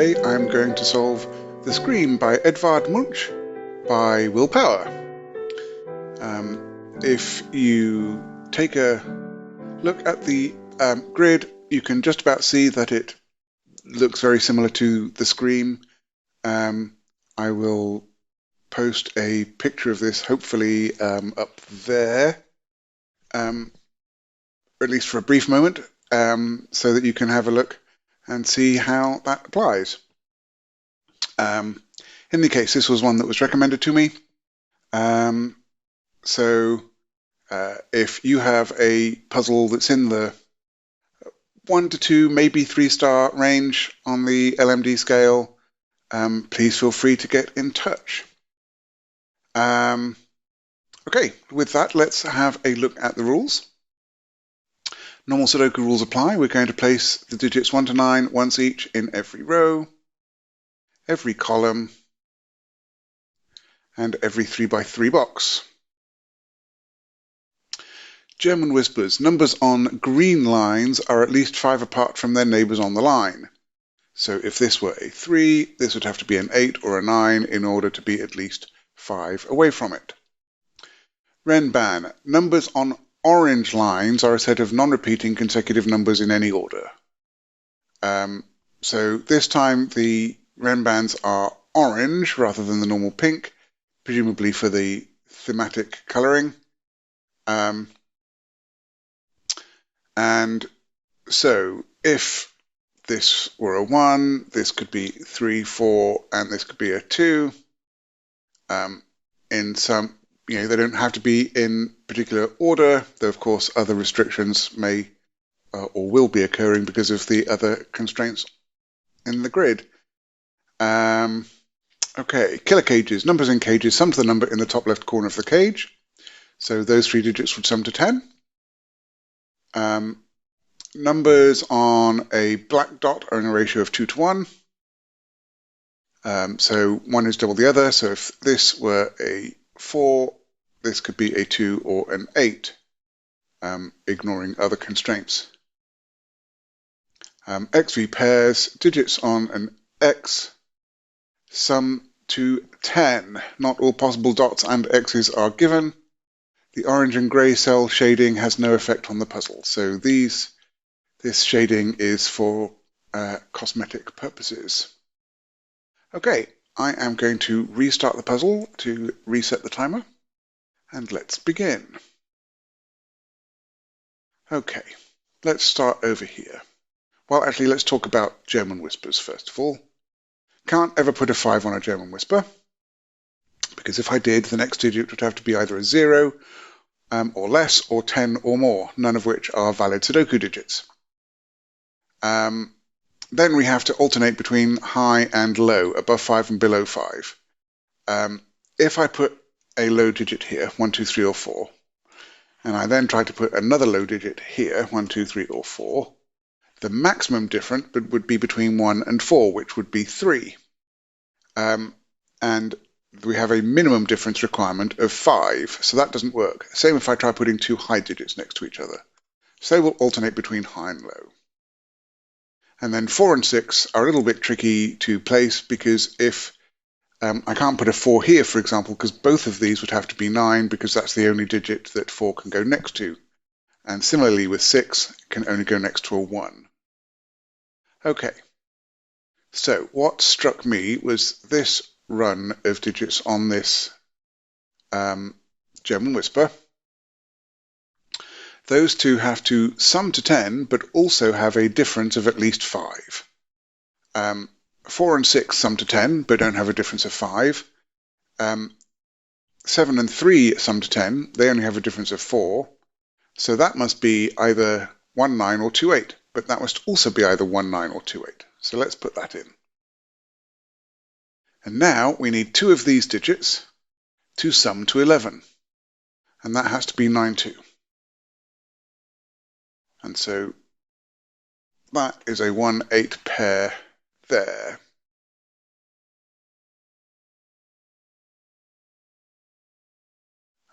Today I'm going to solve The Scream by Edvard Munch by Willpower. If you take a look at the grid, you can just about see that it looks very similar to The Scream. I will post a picture of this hopefully up there, or at least for a brief moment, so that you can have a look and see how that applies. In any case, this was one that was recommended to me. If you have a puzzle that's in the 1 to 2, maybe 3-star range on the LMD scale, please feel free to get in touch. Okay, with that, let's have a look at the rules. Normal Sudoku rules apply. We're going to place the digits 1 to 9 once each in every row, every column, and every 3x3 box. German whispers. Numbers on green lines are at least 5 apart from their neighbours on the line. So if this were a 3, this would have to be an 8 or a 9 in order to be at least 5 away from it. Renban. Numbers on orange lines are a set of non-repeating consecutive numbers in any order. So this time the Renbans are orange rather than the normal pink, presumably for the thematic colouring. And so if this were a 1, this could be 3, 4, and this could be a 2. In some, they don't have to be in particular order, though of course other restrictions may or will be occurring because of the other constraints in the grid. Okay, killer cages. Numbers in cages sum to the number in the top left corner of the cage. So those 3 digits would sum to 10. Numbers on a black dot are in a ratio of 2 to 1. So 1 is double the other. So if this were a 4, this could be a 2 or an 8, ignoring other constraints. XV pairs, digits on an X sum to 10. Not all possible dots and X's are given. The orange and grey cell shading has no effect on the puzzle. So this shading is for cosmetic purposes. Okay, I am going to restart the puzzle to reset the timer, and let's begin. Okay, let's start over here. Well, actually, let's talk about German whispers first of all. Can't ever put a 5 on a German whisper, because if I did, the next digit would have to be either a 0 or less, or 10 or more, none of which are valid Sudoku digits. Then we have to alternate between high and low, above 5 and below 5. If I put a low digit here, 1, 2, 3, or 4, and I then try to put another low digit here, 1, 2, 3, or 4, the maximum difference would be between 1 and 4, which would be 3. And we have a minimum difference requirement of 5, so that doesn't work. Same if I try putting 2 high digits next to each other. So they will alternate between high and low. And then 4 and 6 are a little bit tricky to place because if I can't put a 4 here, for example, because both of these would have to be 9 because that's the only digit that 4 can go next to. And similarly with 6, it can only go next to a 1. Okay, so what struck me was this run of digits on this German whisper. Those two have to sum to 10, but also have a difference of at least 5. 4 and 6 sum to 10, but don't have a difference of 5. 7 and 3 sum to 10, they only have a difference of 4. So that must be either 1, 9 or 2, 8, but that must also be either 1, 9 or 2, 8. So let's put that in. And now we need 2 of these digits to sum to 11, and that has to be 9, 2. And so that is a 1, 8 pair there.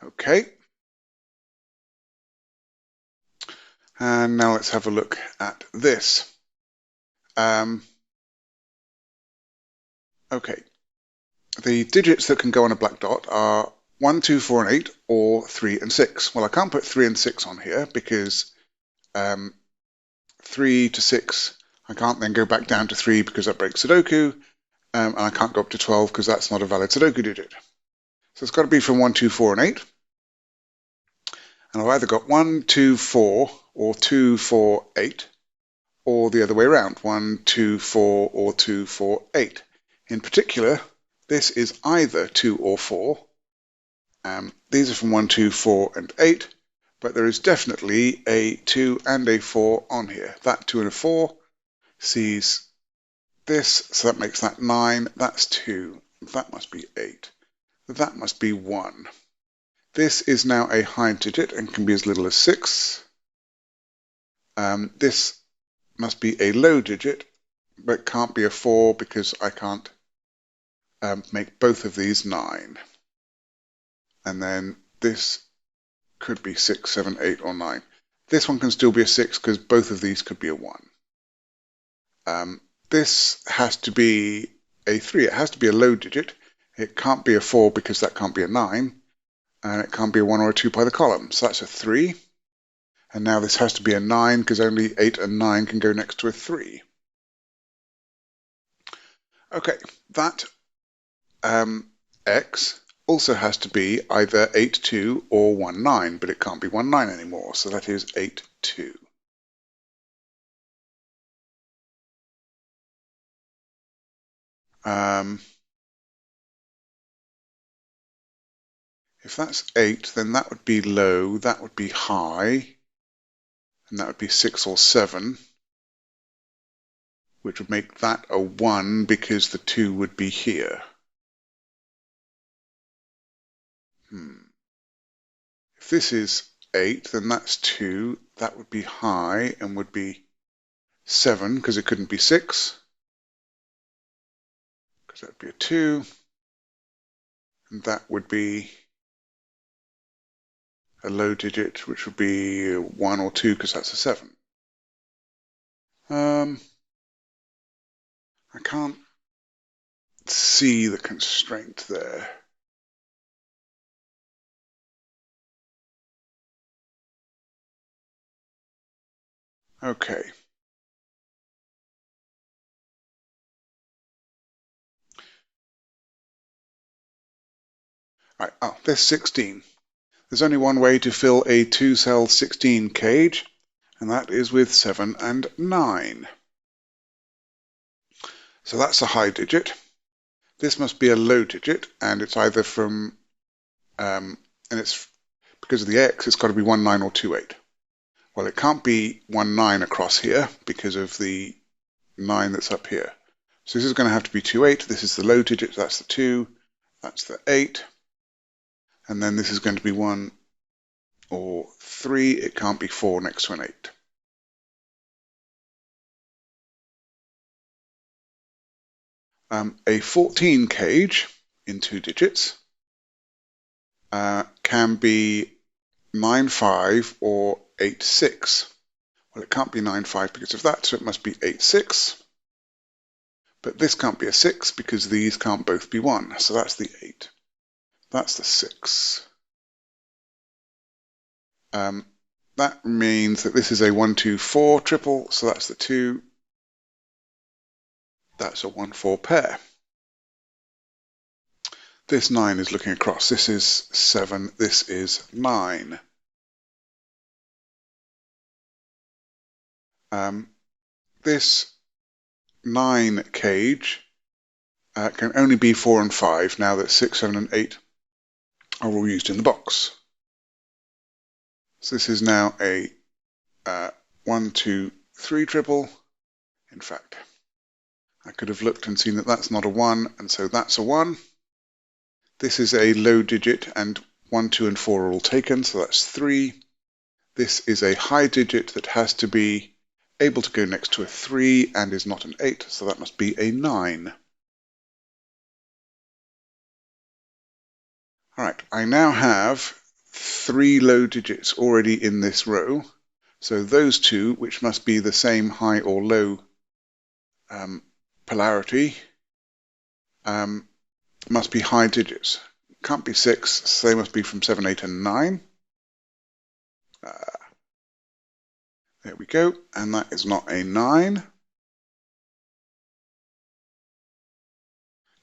Okay. And now let's have a look at this. Okay, the digits that can go on a black dot are 1, 2, 4, and 8, or 3 and 6. Well, I can't put 3 and 6 on here because 3 to 6, I can't then go back down to 3 because that breaks Sudoku, and I can't go up to 12 because that's not a valid Sudoku digit. So it's got to be from 1, 2, 4, and 8. And I've either got 1, 2, 4, or 2, 4, 8, or the other way around, 1, 2, 4, or 2, 4, 8. In particular, this is either 2 or 4. These are from 1, 2, 4, and 8, but there is definitely a 2 and a 4 on here. That 2 and a 4 sees this, so that makes that 9. That's 2. That must be 8. That must be 1. This is now a high digit and can be as little as 6. This must be a low digit, but can't be a 4 because I can't make both of these 9. And then this could be 6, 7, 8, or 9. This one can still be a 6 because both of these could be a 1. This has to be a 3. It has to be a low digit. It can't be a 4 because that can't be a 9. And it can't be a 1 or a 2 by the column. So that's a 3. And now this has to be a 9 because only 8 and 9 can go next to a 3. Okay, that x also has to be either 8, 2 or 1, 9, but it can't be 1, 9 anymore. So that is 8, 2. If that's 8, then that would be low, that would be high, and that would be 6 or 7, which would make that a 1 because the 2 would be here. If this is 8, then that's 2, that would be high and would be 7 because it couldn't be 6, because that would be a 2, and that would be a low digit, which would be 1 or 2 because that's a 7. I can't see the constraint there. Okay. Right. Oh, there's 16. There's only one way to fill a 2-cell 16 cage, and that is with 7 and 9. So that's a high digit. This must be a low digit, and it's either from, and it's because of the x, it's got to be 1, 9 or 2, 8. Well, it can't be 1, 9 across here because of the 9 that's up here. So this is going to have to be 2, 8. This is the low digit, that's the 2, that's the 8. And then this is going to be 1 or 3. It can't be 4 next to an 8. A 14 cage in 2 digits can be 9, 5 or 8, 6. Well, it can't be 9, 5 because of that, so it must be 8, 6. But this can't be a 6 because these can't both be 1. So that's the 8. That's the 6. That means that this is a 1, 2, 4 triple, so that's the 2. That's a 1, 4 pair. This 9 is looking across. This is 7. This is 9. This 9 cage can only be 4 and 5 now that 6, 7, and 8 are all used in the box. So this is now a 1, 2, 3 triple. In fact, I could have looked and seen that that's not a 1, and so that's a 1. This is a low digit, and 1, 2, and 4 are all taken, so that's 3. This is a high digit that has to be able to go next to a 3 and is not an 8, so that must be a 9. All right, I now have 3 low digits already in this row, so those two, which must be the same high or low polarity, must be high digits. Can't be 6, so they must be from 7, 8, and 9. There we go, and that is not a 9.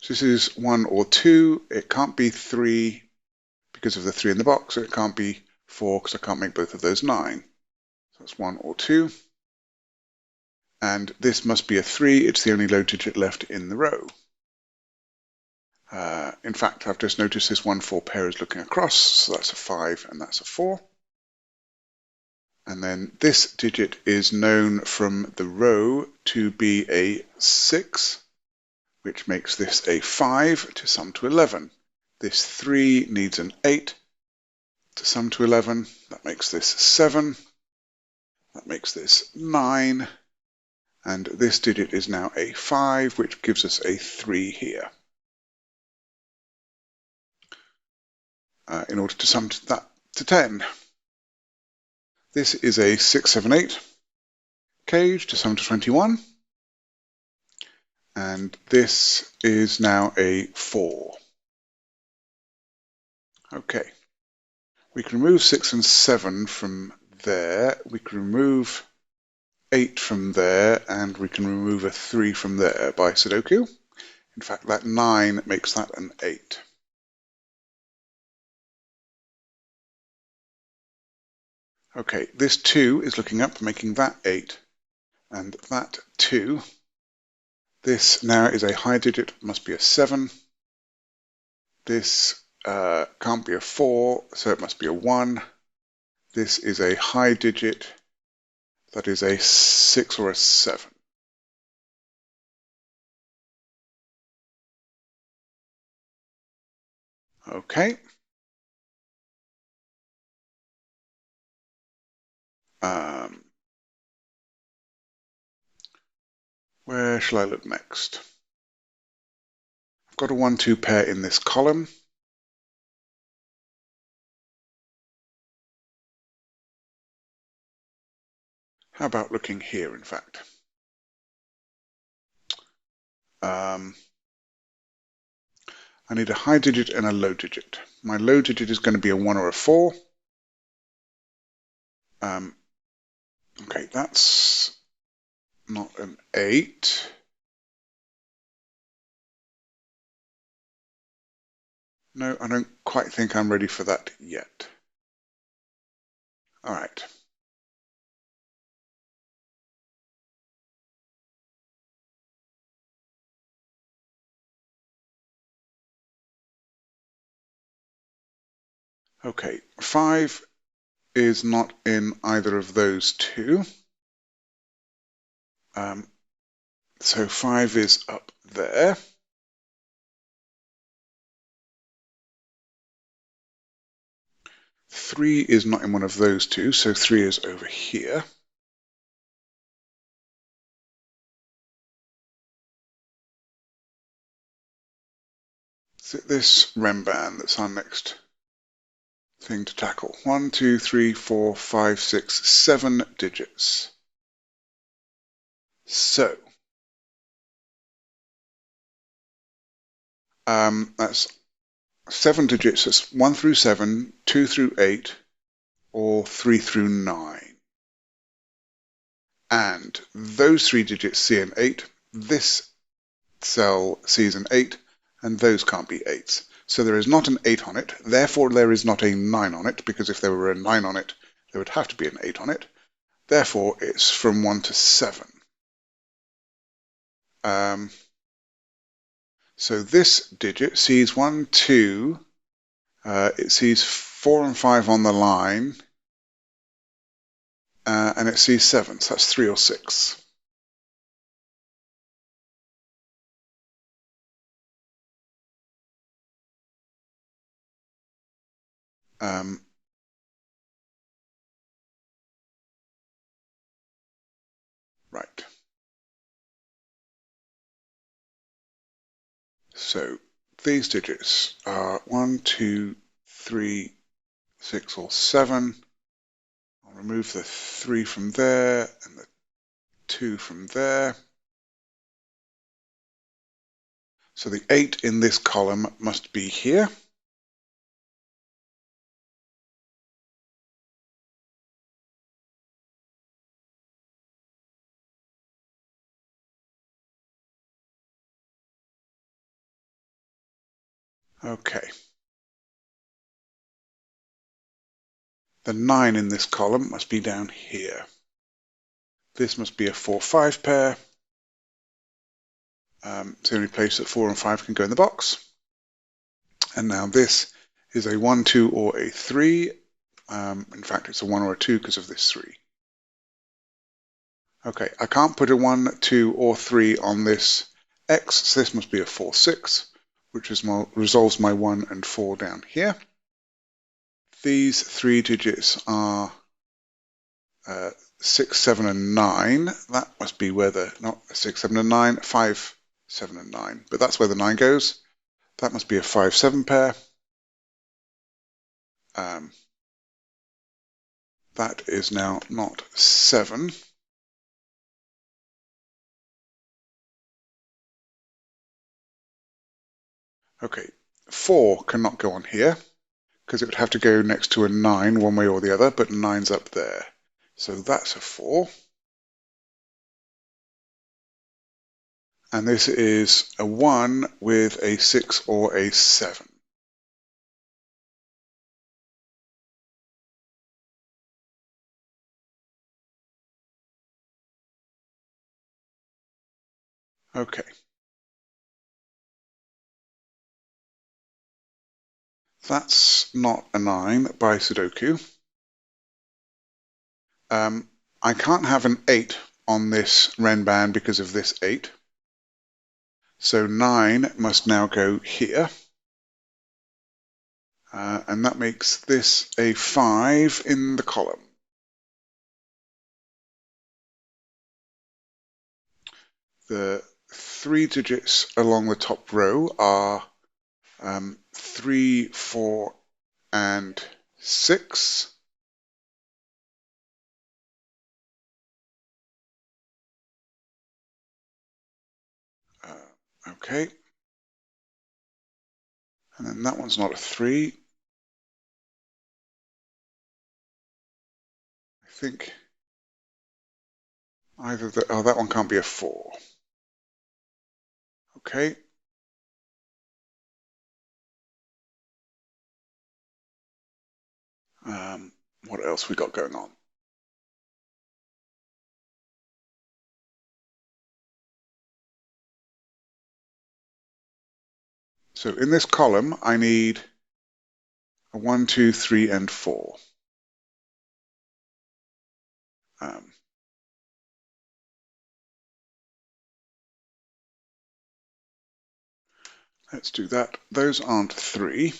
So this is 1 or 2. It can't be 3 because of the 3 in the box, so it can't be 4 because I can't make both of those 9. So that's 1 or 2. And this must be a 3. It's the only low digit left in the row. In fact, I've just noticed this 1-4 pair is looking across, so that's a 5 and that's a 4. And then this digit is known from the row to be a 6, which makes this a 5 to sum to 11. This 3 needs an 8 to sum to 11. That makes this 7. That makes this 9. And this digit is now a 5, which gives us a 3 here. In order to sum that to 10. This is a 6, 7, 8 cage to sum to 21. And this is now a 4. Okay. We can remove 6 and 7 from there. We can remove 8 from there, and we can remove a 3 from there by Sudoku. In fact, that 9 makes that an 8. Okay, this 2 is looking up, making that 8, and that 2. This now is a high digit, must be a 7. This can't be a 4, so it must be a 1. This is a high digit, that is a 6 or a 7. Okay. Where shall I look next? I've got a 1-2 pair in this column. How about looking here, in fact? I need a high digit and a low digit. My low digit is going to be a 1 or a 4. Okay, that's not an 8. No, I don't quite think I'm ready for that yet. All right. Okay, 5 is not in either of those two. So 5 is up there. Three is not in one of those two, so 3 is over here. Is it this Renban that's our next thing to tackle? 1, 2, 3, 4, 5, 6, 7 digits. So that's 7 digits. That's 1 through 7, 2 through 8, or 3 through 9. And those 3 digits see an 8. This cell sees an 8, and those can't be 8s. So there is not an 8 on it, therefore there is not a 9 on it, because if there were a 9 on it, there would have to be an 8 on it. Therefore, it's from 1 to 7. So this digit sees 1, 2, it sees 4 and 5 on the line, and it sees 7, so that's 3 or 6. Right. So these digits are 1, 2, 3, 6, or 7. I'll remove the 3 from there and the 2 from there. So the 8 in this column must be here. Okay. The 9 in this column must be down here. This must be a 4-5 pair. It's the only place that 4 and 5 can go in the box. And now this is a 1, 2, or a 3. In fact, it's a 1 or a 2 because of this 3. Okay, I can't put a 1, 2, or 3 on this X, so this must be a 4, 6, which resolves my 1 and 4 down here. These 3 digits are 6, 7, and 9. That must be where not 6, 7, and 9, 5, 7, and 9. But that's where the 9 goes. That must be a 5, 7 pair. That is now not 7. Okay, 4 cannot go on here because it would have to go next to a 9 one way or the other, but 9's up there. So that's a 4. And this is a 1 with a 6 or a 7. Okay. That's not a 9 by Sudoku. I can't have an 8 on this Renban because of this 8. So 9 must now go here. And that makes this a 5 in the column. The 3 digits along the top row are 3, 4, and 6. Okay. And then that one's not a 3. I think either that one can't be a 4. Okay. What else we got going on? So in this column, I need a 1, 2, 3, and 4. Let's do that. Those aren't 3.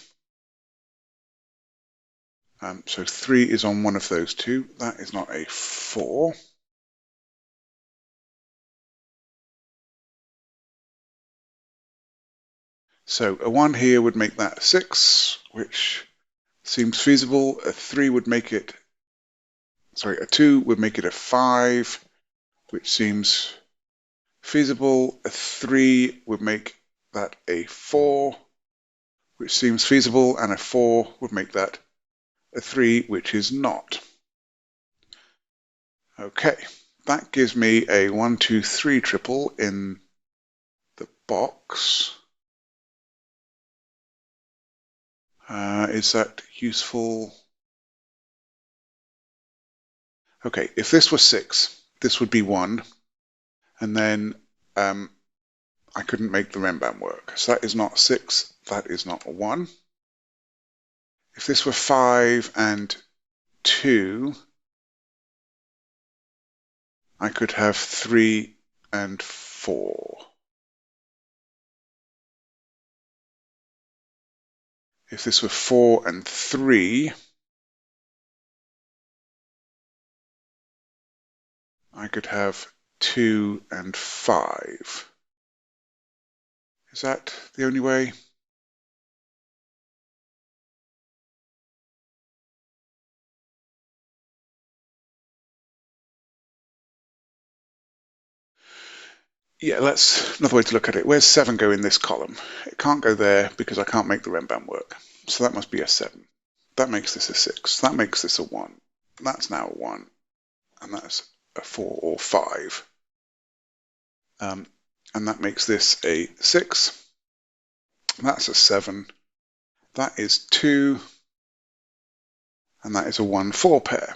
So 3 is on one of those two. That is not a 4. So a 1 here would make that 6, which seems feasible. A 3 would make it, a 2 would make it a 5, which seems feasible. A 3 would make that a 4, which seems feasible, and a 4 would make that a 3, which is not. Okay, that gives me a 1, 2, 3 triple in the box. Is that useful? Okay, if this was 6, this would be 1, and then I couldn't make the Renban work. So that is not 6, that is not a 1. If this were 5 and 2, I could have 3 and 4. If this were 4 and 3, I could have 2 and 5. Is that the only way? yeah, another way to look at it. Where's 7 go in this column? It can't go there because I can't make the Renban work. So that must be a 7. That makes this a 6. That makes this a 1. That's now a 1. And that's a 4 or 5. And that makes this a 6. That's a 7. That is 2. And that is a 1-4 pair.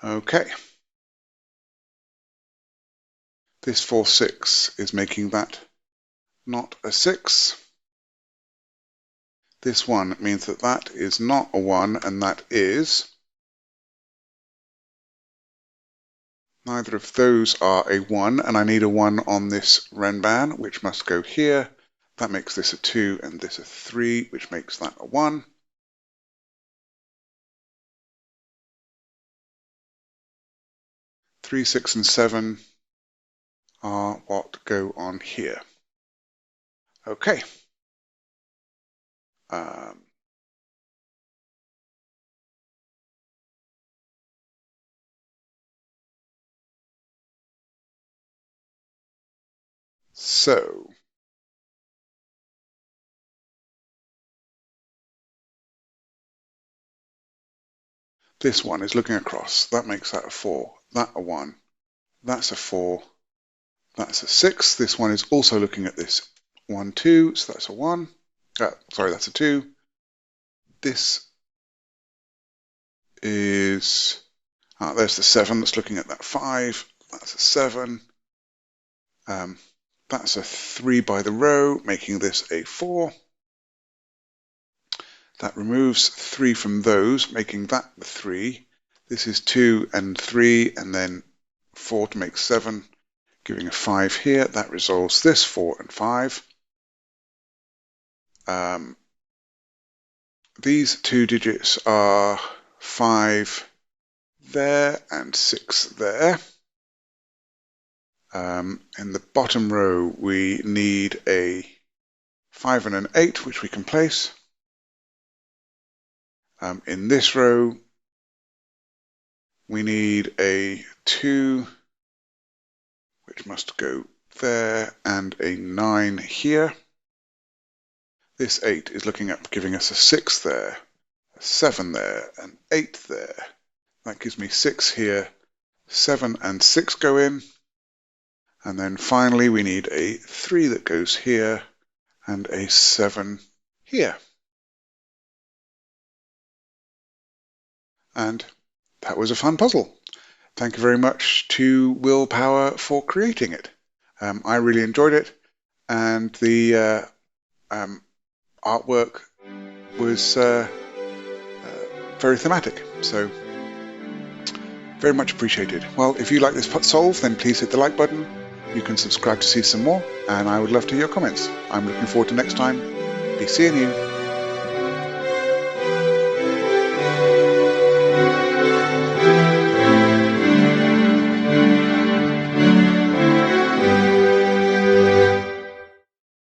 Okay. This 4-6 is making that not a 6. This 1 means that that is not a 1, and that is... Neither of those are a 1, and I need a 1 on this Renban, which must go here. That makes this a 2 and this a 3, which makes that a 1. Three, 6, and 7 are what go on here. Okay. So this one is looking across. That makes that a 4. That a 1. That's a 4. That's a 6. This one is also looking at this 1, 2. So that's a 1. Sorry, that's a 2. This is... there's the 7 that's looking at that 5. That's a 7. That's a 3 by the row, making this a 4. That removes 3 from those, making that the 3. This is 2 and 3, and then 4 to make 7, giving a 5 here. That resolves this 4 and 5. These 2 digits are 5 there and 6 there. In the bottom row, we need a 5 and an 8, which we can place. In this row, we need a 2, which must go there, and a 9 here. This 8 is looking up, giving us a 6 there, a 7 there, an 8 there. That gives me 6 here, 7 and 6 go in. And then finally we need a 3 that goes here and a 7 here. And that was a fun puzzle. Thank you very much to Willpower for creating it. I really enjoyed it, and the artwork was very thematic, so very much appreciated. Well, if you like this solve, then please hit the like button. You can subscribe to see some more, and I would love to hear your comments. I'm looking forward to next time. Be seeing you.